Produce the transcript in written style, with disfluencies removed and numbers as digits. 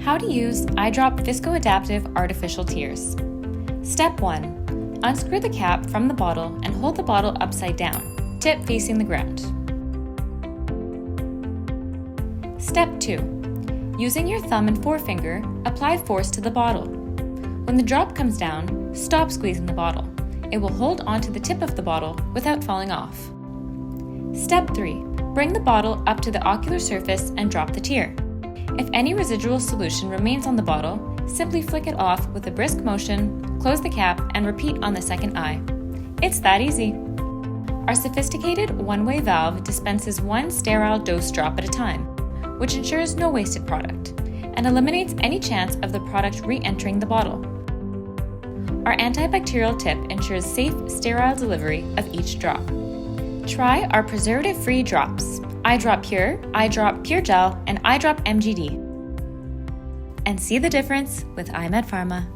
How to use eye drop viscoadaptive artificial tears. Step 1. Unscrew the cap from the bottle and hold the bottle upside down, tip facing the ground. Step 2. Using your thumb and forefinger, apply force to the bottle. When the drop comes down, stop squeezing the bottle. It will hold onto the tip of the bottle without falling off. Step 3. Bring the bottle up to the ocular surface and drop the tear. If any residual solution remains on the bottle, simply flick it off with a brisk motion, close the cap, and repeat on the second eye. It's that easy. Our sophisticated one-way valve dispenses one sterile dose drop at a time, which ensures no wasted product, and eliminates any chance of the product re-entering the bottle. Our antibacterial tip ensures safe, sterile delivery of each drop. Try our preservative-free drops, Eye Drop Pure, Eye Drop Pure Gel, and Eye Drop MGD. And see the difference with iMed Pharma.